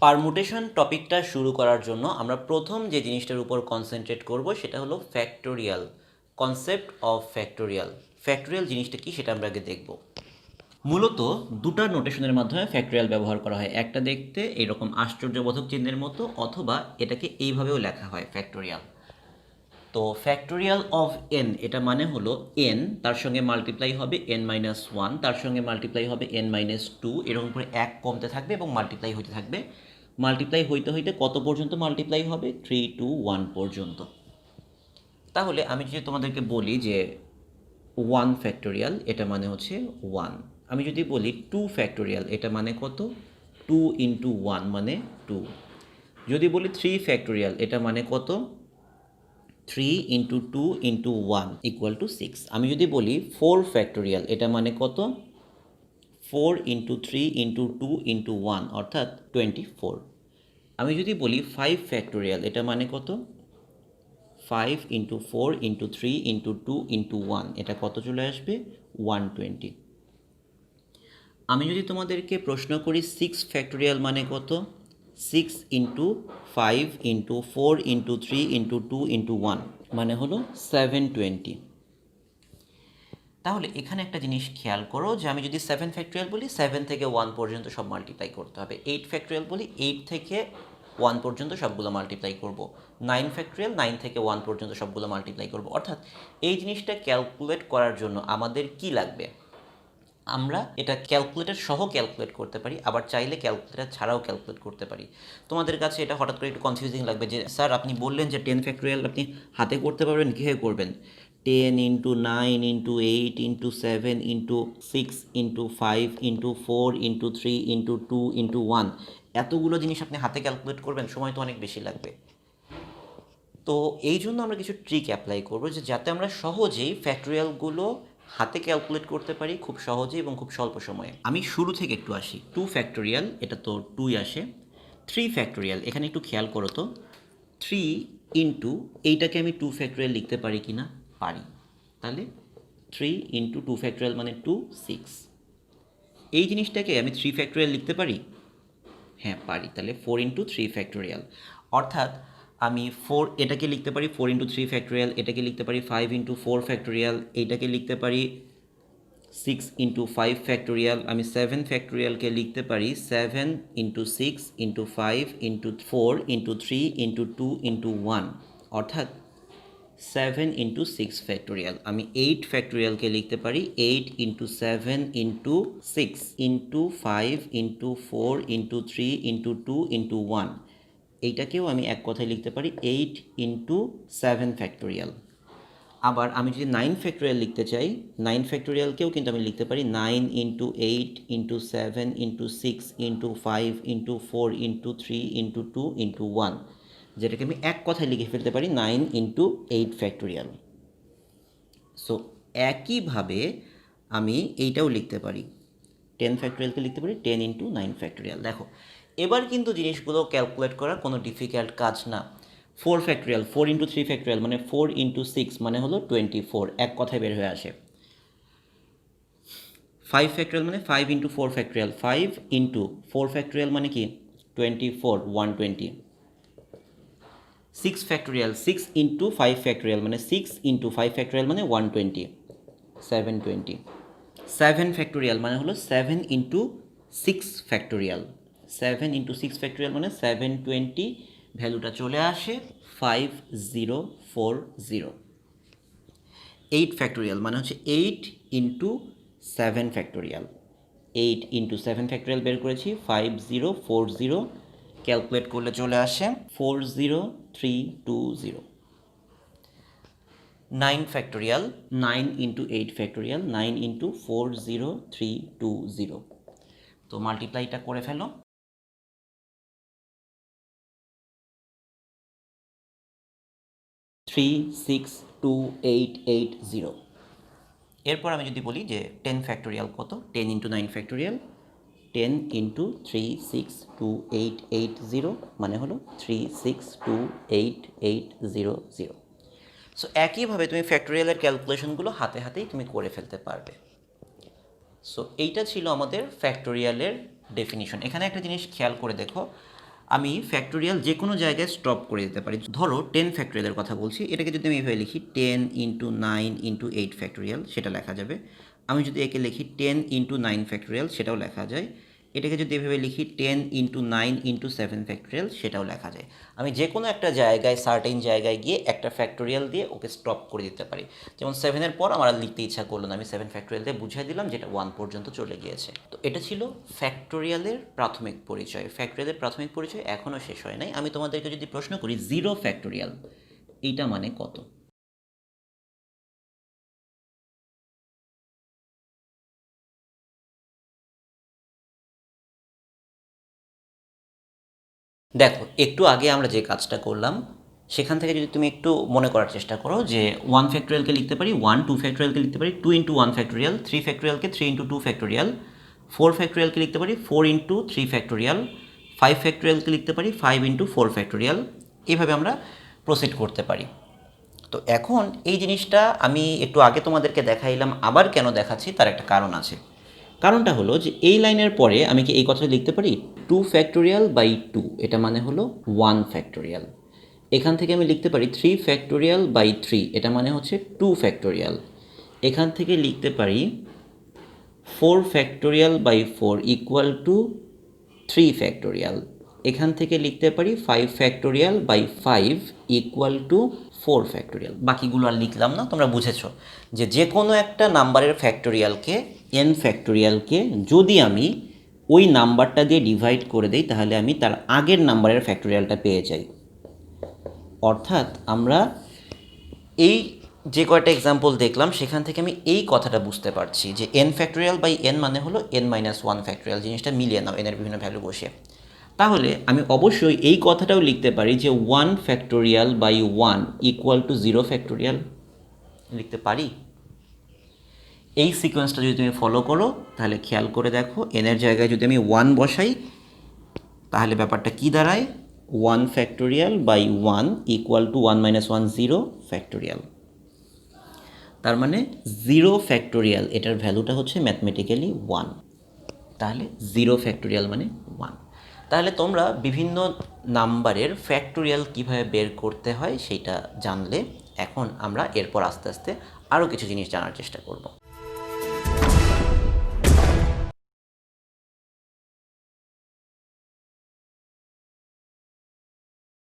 Permutation টপিকটা শুরু করার জন্য আমরা প্রথম যে জিনিসটার উপর কনসেন্ট্রেট করব সেটা হলো factorial concept of factorial. Factorial জিনিসটা কি সেটা আমরা আগে দেখব। মূলত দুটা নোটেশনের মাধ্যমে ফ্যাক্টোরিয়াল ব্যবহার করা হয়। একটা দেখতে এইরকম আশ্চর্যবোধক চিহ্নের মতো, অথবা এটাকে এইভাবেও লেখা হয় ফ্যাক্টোরিয়াল। তো ফ্যাক্টোরিয়াল অফ এন এটা মানে হলো এন, তার সঙ্গে মাল্টিপ্লাই হবে n-1, তার সঙ্গে মাল্টিপ্লাই হবে n-2, এরকম করে এক কমতে থাকবে এবং মাল্টিপ্লাই হইতে থাকবে। মাল্টিপ্লাই হইতে হইতে কত পর্যন্ত মাল্টিপ্লাই হবে? 3 to 1 পর্যন্ত। তাহলে আমি যদি তোমাদেরকে বলি যে 1 ফ্যাক্টোরিয়াল এটা মানে হচ্ছে 1, আমি যদি বলি 2 ফ্যাক্টোরিয়াল এটা মানে কত? 2 into 1 মানে 2, যদি বলি 3 ফ্যাক্টোরিয়াল এটা মানে কত? 3 into 2 into 1 equal to 6। আমি যদি বলি 4 ফ্যাক্টোরিয়াল এটা মানে কত? 4 into 3 into 2 into 1 অর্থাৎ 24। আমি যদি বলি 5 ফ্যাক্টোরিয়াল এটা মানে কত? 5 into 4 into 3 into 2 into 1, এটা কত চলে আসবে? 120। আমি যদি তোমাদেরকে প্রশ্ন করি 6 ফ্যাক্টোরিয়াল মানে কত? 6 into 5 into 4 into 3 into 2 into 1 মানে হলো 720। তাহলে এখানে একটা জিনিস খেয়াল করো যে আমি যদি 7 ফ্যাক্টোরিয়াল বলি 7 থেকে 1 পর্যন্ত সব মাল্টিপ্লাই করতে হবে। 8 ফ্যাক্টোরিয়াল বলি 8 থেকে 1 পর্যন্ত সবগুলো মাল্টিপ্লাই করব। 9 ফ্যাক্টোরিয়াল 9 থেকে 1 পর্যন্ত সবগুলো মাল্টিপ্লাই করব। অর্থাৎ এই জিনিসটা ক্যালকুলেট করার জন্য আমাদের কি লাগবে? আমরা এটা ক্যালকুলেটর সহ ক্যালকুলেট করতে পারি, আবার চাইলে ক্যালকুলেটর ছাড়াও ক্যালকুলেট করতে পারি। তোমাদের কাছে এটা হঠাৎ করে একটু কনফিউজিং লাগবে যে স্যার আপনি বললেন যে 10 ফ্যাক্টোরিয়াল আপনি হাতে করতে পারবেন, কীভাবে করবেন? 10 into 9 into 8 into 7 into 6 into 5 into 4 into 3 into 2 into 1, এতগুলো জিনিস আপনি হাতে ক্যালকুলেট করবেন, সময় তো অনেক বেশি লাগবে। তো এই জন্য আমরা কিছু ট্রিক অ্যাপ্লাই করব যে যাতে আমরা সহজেই ফ্যাক্টোরিয়ালগুলো হাতে ক্যালকুলেট করতে পারি খুব সহজেই এবং খুব স্বল্প সময়ে। আমি শুরু থেকে একটু আসি। 2 ফ্যাক্টোরিয়াল এটা তো 2ই আসে। 3 ফ্যাক্টোরিয়াল এখানে একটু খেয়াল করো তো, 3 ইন্টু এইটাকে আমি 2 ফ্যাক্টোরিয়াল লিখতে পারি কি না? পারি। তাহলে 3 ইন্টু 2 ফ্যাক্টোরিয়াল মানে 2, 6। এই জিনিসটাকে আমি 3 ফ্যাক্টোরিয়াল লিখতে পারি? হ্যাঁ পারি। তাহলে 4 ইন্টু 3 ফ্যাক্টোরিয়াল, অর্থাৎ আমি 4 এটাকে লিখতে পারি 4 ইন্টু 3 ফ্যাক্টোরিয়াল, এটাকে লিখতে পারি 5 ইন্টু 4 ফ্যাক্টোরিয়াল, এইটাকে লিখতে পারি 6 ইন্টু 5 ফ্যাক্টোরিয়াল, আমি 7 ফ্যাক্টোরিয়ালকে লিখতে পারি 7 into 6 into 5 into 4 into 3 into 2 into 1, অর্থাৎ 7 ইন্টু 6 ফ্যাক্টোরিয়াল। আমি 8 ফ্যাক্টোরিয়ালকে লিখতে পারি 8 into 7 into 6 into 5 into 4 into 3 into 2 into 1, এইটাকেও আমি এক কথায় লিখতে পারি 8 ইন্টু 7 ফ্যাক্টোরিয়াল। আবার আমি যদি 9 ফ্যাক্টোরিয়াল লিখতে চাই, 9 ফ্যাক্টোরিয়ালকেও কিন্তু আমি লিখতে পারি 9 into 8 into 7 into 6 into 5 into 4 into 3 into 2 into 1, যেটাকে আমি এক কথায় লিখে ফেলতে পারি 9 ইন্টু 8 ফ্যাক্টোরিয়াল। সো একইভাবে আমি এইটাও লিখতে পারি, 10 ফ্যাক্টোরিয়ালকে লিখতে পারি 10 ইন্টু 9 ফ্যাক্টোরিয়াল। দেখো এবার কিন্তু জিনিসগুলো ক্যালকুলেট করা কোনো ডিফিকাল্ট কাজ না। 4 ফ্যাক্টোরিয়াল 4 ইন্টু 3 ফ্যাক্টোরিয়াল মানে 4 ইন্টু 6 মানে হলো 24, এক কথায় বের হয়ে আসে। 5 ফ্যাক্টোরিয়াল মানে 5 ইন্টু 4 ফ্যাক্টোরিয়াল, 5 ইন্টু 4 ফ্যাক্টোরিয়াল মানে কি 24, 120। 6 ফ্যাক্টোরিয়াল 6 ইন্টু 5 ফ্যাক্টোরিয়াল মানে 6 ইন্টু 5 ফ্যাক্টোরিয়াল মানে 120, 720। 7 ফ্যাক্টোরিয়াল মানে হলো 7 ইন্টু 6 ফ্যাক্টোরিয়াল, 7 ইন্টু 6 ফ্যাক্টোরিয়াল মানে 720, ভ্যালুটা চলে আসে 5040। 8 ফ্যাক্টোরিয়াল মানে হচ্ছে 8 ইন্টু 7 ফ্যাক্টোরিয়াল, 8 ইন্টু 7 ফ্যাক্টোরিয়াল বের করেছি 5040, ক্যালকুলেট করলে চলে আসে 40320। 9 ফ্যাক্টোরিয়াল 9 ইন্টু 8 ফ্যাক্টোরিয়াল, 9 ইন্টু 40320। তো মাল্টিপ্লাইটা করে ফেলো। 36280। এরপর আমি যদি বলি যে 10 ফ্যাক্টোরিয়াল কত? 10 ইন্টু 9 ফ্যাক্টোরিয়াল, 10 ইন্টু 36280 মানে হলো 3628800। সো একইভাবে তুমি ফ্যাক্টোরিয়ালের ক্যালকুলেশনগুলো হাতে হাতেই তুমি করে ফেলতে পারবে। সো এইটা ছিল আমাদের ফ্যাক্টোরিয়ালের ডেফিনিশন। এখানে একটা জিনিস খেয়াল করে দেখো, আমি ফ্যাক্টোরিয়াল যে কোনো জায়গায় স্টপ করে দিতে পারি। ধরো 10 ফ্যাক্টোরিয়ালের কথা বলছি, এটাকে যদি আমি এভাবে লিখি 10 ইন্টু 9 ইন্টু 8 ফ্যাক্টোরিয়াল, সেটা লেখা যাবে। আমি যদি একে লিখি 10 ইন্টু 9 ফ্যাক্টোরিয়াল, সেটাও লেখা যায়। এটাকে যদি এভাবে লিখি 10 ইন্টু 9 ইন্টু 7 ফ্যাক্টোরিয়াল, সেটাও লেখা যায়। আমি যে কোনো একটা জায়গায়, সার্টেন জায়গায় গিয়ে একটা ফ্যাক্টোরিয়াল দিয়ে ওকে স্টপ করে দিতে পারি। যেমন 7-এর পর আমার আর লিখতে ইচ্ছা করলো না, আমি 7 ফ্যাক্টোরিয়াল দিয়ে বুঝিয়ে দিলাম যেটা 1 পর্যন্ত চলে গিয়েছে। তো এটা ছিল ফ্যাক্টোরিয়ালের প্রাথমিক পরিচয়। ফ্যাক্টোরিয়ালের প্রাথমিক পরিচয় এখনও শেষ হয় নাই। আমি তোমাদেরকে যদি প্রশ্ন করি 0 ফ্যাক্টোরিয়াল এইটা মানে কত? দেখো, একটু আগে আমরা যে কাজটা করলাম সেখান থেকে যদি তুমি একটু মনে করার চেষ্টা করো যে 1 ফ্যাক্টোরিয়ালকে লিখতে পারি 1, 2 ফ্যাক্টোরিয়ালকে লিখতে পারি 2 ইন্টু 1 ফ্যাক্টোরিয়াল, 3 ফ্যাক্টোরিয়ালকে 3 ইন্টু 2 ফ্যাক্টোরিয়াল, 4 ফ্যাক্টোরিয়ালকে লিখতে পারি 4 ইন্টু 3 ফ্যাক্টোরিয়াল, 5 ফ্যাক্টোরিয়ালকে লিখতে পারি 5 ইন্টু 4 ফ্যাক্টোরিয়াল। এইভাবে আমরা প্রসিড করতে পারি। তো এখন এই জিনিসটা আমি একটু আগে তোমাদেরকে দেখাইলাম, আবার কেন দেখাচ্ছি তার একটা কারণ আছে। কারণটা হলো যে এই লাইনের পরে আমি কি এই কথাটা লিখতে পারি 2 ফ্যাক্টোরিয়াল বাই 2, এটা মানে হলো 1 ফ্যাক্টোরিয়াল। এখান থেকে আমি লিখতে পারি 3 ফ্যাক্টোরিয়াল বাই 3, এটা মানে হচ্ছে 2 ফ্যাক্টোরিয়াল। এখান থেকে লিখতে পারি 4 factorial by 4 equal to 3 factorial. এখান থেকে লিখতে পারি 5 factorial by 5 equal to 4 factorial. বাকিগুলো আর লিখলাম না, তোমরা বুঝেছো যে যে কোনো একটা নাম্বারের ফ্যাক্টোরিয়ালকে, n ফ্যাক্টোরিয়ালকে যদি আমি ওই নাম্বারটা দিয়ে ডিভাইড করে দিই তাহলে আমি তার আগের নাম্বারের ফ্যাক্টোরিয়ালটা পেয়ে যাই। অর্থাৎ আমরা এই যে কয়টা এক্সাম্পল দেখলাম সেখান থেকে আমি এই কথাটা বুঝতে পারছি যে n ফ্যাক্টোরিয়াল বাই n মানে হলো n মাইনাস 1 ফ্যাক্টোরিয়াল। জিনিসটা মিলিয়ে নাও, n এর বিভিন্ন ভ্যালু বসে। তাহলে আমি অবশ্যই এই কথাটাও লিখতে পারি যে 1 factorial by 1 equal to 0 factorial, লিখতে পারি। এই সিকোয়েন্সটা যদি তুমি ফলো করো তাহলে খেয়াল করে দেখো, n এর জায়গায় যদি আমি 1 বসাই তাহলে ব্যাপারটা কি দাঁড়ায় 1 factorial by 1 equal to 1 minus 1 0 factorial. তার মানে 0 ফ্যাক্টোরিয়াল এটার ভ্যালুটা হচ্ছে ম্যাথমেটিক্যালি 1। তাহলে 0 ফ্যাক্টোরিয়াল মানে 1। তাহলে তোমরা বিভিন্ন নাম্বারের ফ্যাক্টোরিয়াল কিভাবে বের করতে হয় সেইটা জানলে। এখন আমরা এরপর আস্তে আস্তে আরও কিছু জিনিস জানার চেষ্টা করব।